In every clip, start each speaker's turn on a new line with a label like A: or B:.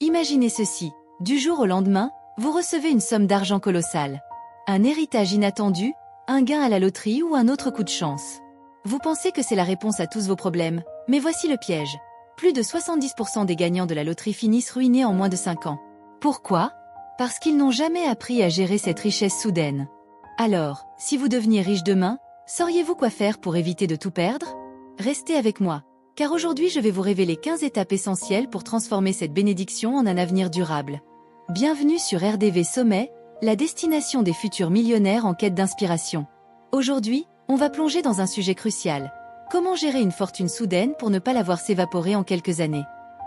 A: Imaginez ceci, du jour au lendemain, vous recevez une somme d'argent colossale. Un héritage inattendu, un gain à la loterie ou un autre coup de chance. Vous pensez que c'est la réponse à tous vos problèmes, mais voici le piège. Plus de 70% des gagnants de la loterie finissent ruinés en moins de 5 ans. Pourquoi? Parce qu'ils n'ont jamais appris à gérer cette richesse soudaine. Alors, si vous deveniez riche demain, sauriez-vous quoi faire pour éviter de tout perdre? Restez avec moi, car aujourd'hui je vais vous révéler 15 étapes essentielles pour transformer cette bénédiction en un avenir durable. Bienvenue sur RDV Sommet, la destination des futurs millionnaires en quête d'inspiration. Aujourd'hui, on va plonger dans un sujet crucial. Comment gérer une fortune soudaine pour ne pas la voir s'évaporer en quelques années?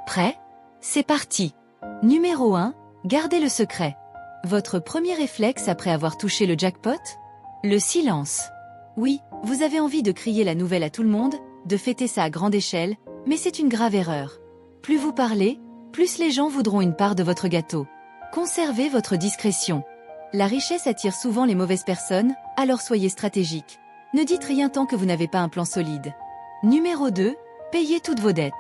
A: Prêt? C'est parti! Numéro 1. Gardez le secret. Votre premier réflexe après avoir touché le jackpot? Le silence. Oui, vous avez envie de crier la nouvelle à tout le monde, de fêter ça à grande échelle, mais c'est une grave erreur. Plus vous parlez, plus les gens voudront une part de votre gâteau. Conservez votre discrétion. La richesse attire souvent les mauvaises personnes, alors soyez stratégique. Ne dites rien tant que vous n'avez pas un plan solide. Numéro 2. Payez toutes vos dettes.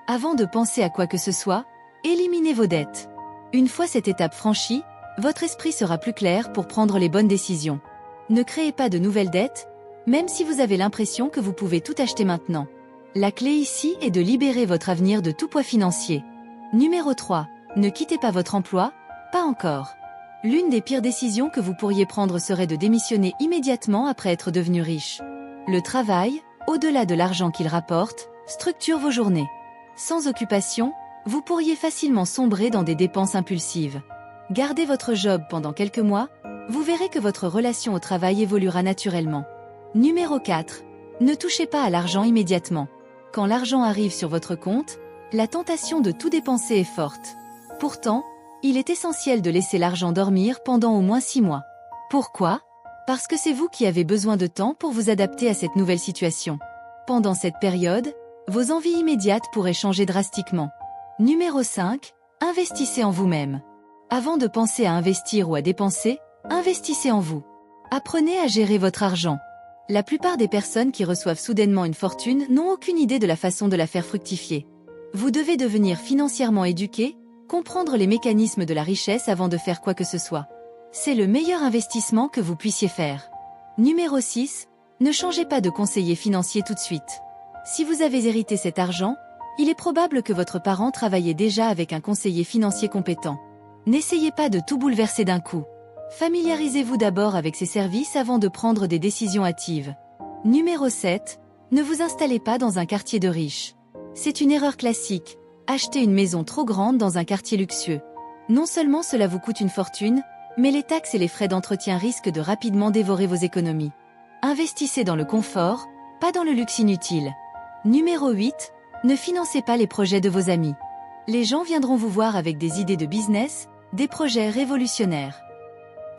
A: Avant de penser à quoi que ce soit, éliminez vos dettes. Une fois cette étape franchie, votre esprit sera plus clair pour prendre les bonnes décisions. Ne créez pas de nouvelles dettes, même si vous avez l'impression que vous pouvez tout acheter maintenant. La clé ici est de libérer votre avenir de tout poids financier. Numéro 3. Ne quittez pas votre emploi, pas encore. L'une des pires décisions que vous pourriez prendre serait de démissionner immédiatement après être devenu riche. Le travail, au-delà de l'argent qu'il rapporte, structure vos journées. Sans occupation, vous pourriez facilement sombrer dans des dépenses impulsives. Gardez votre job pendant quelques mois, vous verrez que votre relation au travail évoluera naturellement. Numéro 4. Ne touchez pas à l'argent immédiatement. Quand l'argent arrive sur votre compte, la tentation de tout dépenser est forte. Pourtant, il est essentiel de laisser l'argent dormir pendant au moins 6 mois. Pourquoi? Parce que c'est vous qui avez besoin de temps pour vous adapter à cette nouvelle situation. Pendant cette période, vos envies immédiates pourraient changer drastiquement. Numéro 5. Investissez en vous-même. Avant de penser à investir ou à dépenser, investissez en vous. Apprenez à gérer votre argent. La plupart des personnes qui reçoivent soudainement une fortune n'ont aucune idée de la façon de la faire fructifier. Vous devez devenir financièrement éduqué, comprendre les mécanismes de la richesse avant de faire quoi que ce soit. C'est le meilleur investissement que vous puissiez faire. Numéro 6. Ne changez pas de conseiller financier tout de suite. Si vous avez hérité cet argent, il est probable que votre parent travaillait déjà avec un conseiller financier compétent. N'essayez pas de tout bouleverser d'un coup. Familiarisez-vous d'abord avec ses services avant de prendre des décisions hâtives. Numéro 7. Ne vous installez pas dans un quartier de riches. C'est une erreur classique. Acheter une maison trop grande dans un quartier luxueux. Non seulement cela vous coûte une fortune, mais les taxes et les frais d'entretien risquent de rapidement dévorer vos économies. Investissez dans le confort, pas dans le luxe inutile. Numéro 8. Ne financez pas les projets de vos amis. Les gens viendront vous voir avec des idées de business, des projets révolutionnaires.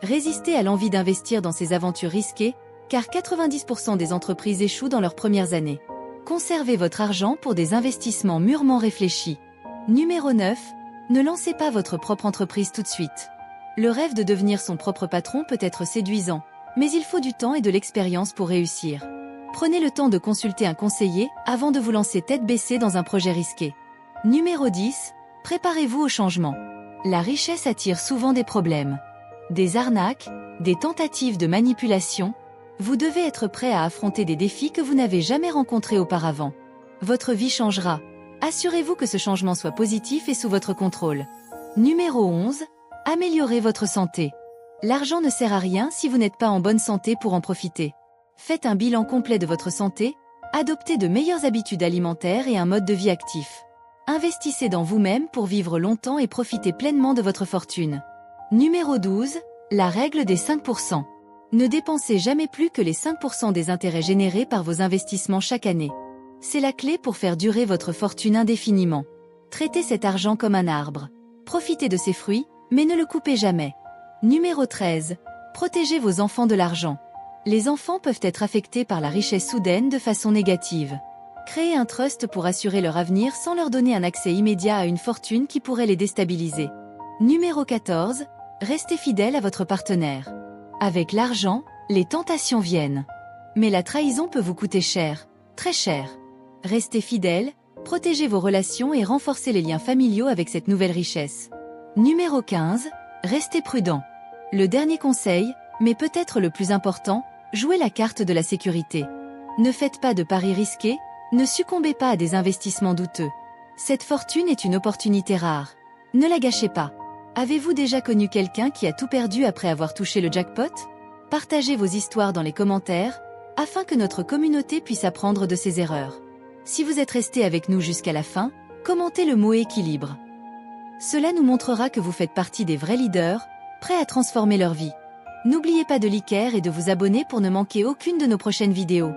A: Résistez à l'envie d'investir dans ces aventures risquées, car 90% des entreprises échouent dans leurs premières années. Conservez votre argent pour des investissements mûrement réfléchis. Numéro 9. Ne lancez pas votre propre entreprise tout de suite. Le rêve de devenir son propre patron peut être séduisant, mais il faut du temps et de l'expérience pour réussir. Prenez le temps de consulter un conseiller avant de vous lancer tête baissée dans un projet risqué. Numéro 10. Préparez-vous au changement. La richesse attire souvent des problèmes. Des arnaques, des tentatives de manipulation. Vous devez être prêt à affronter des défis que vous n'avez jamais rencontrés auparavant. Votre vie changera. Assurez-vous que ce changement soit positif et sous votre contrôle. Numéro 11. Améliorez votre santé. L'argent ne sert à rien si vous n'êtes pas en bonne santé pour en profiter. Faites un bilan complet de votre santé, adoptez de meilleures habitudes alimentaires et un mode de vie actif. Investissez dans vous-même pour vivre longtemps et profiter pleinement de votre fortune. Numéro 12. La règle des 5%. Ne dépensez jamais plus que les 5% des intérêts générés par vos investissements chaque année. C'est la clé pour faire durer votre fortune indéfiniment. Traitez cet argent comme un arbre. Profitez de ses fruits, mais ne le coupez jamais. Numéro 13. Protégez vos enfants de l'argent. Les enfants peuvent être affectés par la richesse soudaine de façon négative. Créez un trust pour assurer leur avenir sans leur donner un accès immédiat à une fortune qui pourrait les déstabiliser. Numéro 14. Restez fidèle à votre partenaire. Avec l'argent, les tentations viennent. Mais la trahison peut vous coûter cher, très cher. Restez fidèle, Protégez vos relations et renforcez les liens familiaux avec cette nouvelle richesse. Numéro 15. Restez prudent. Le dernier conseil, mais peut-être le plus important, jouez la carte de la sécurité. Ne faites pas de paris risqués, ne succombez pas à des investissements douteux. Cette fortune est une opportunité rare. Ne la gâchez pas. Avez-vous déjà connu quelqu'un qui a tout perdu après avoir touché le jackpot? Partagez vos histoires dans les commentaires, afin que notre communauté puisse apprendre de ses erreurs. Si vous êtes resté avec nous jusqu'à la fin, commentez le mot équilibre. Cela nous montrera que vous faites partie des vrais leaders, prêts à transformer leur vie. N'oubliez pas de liker et de vous abonner pour ne manquer aucune de nos prochaines vidéos.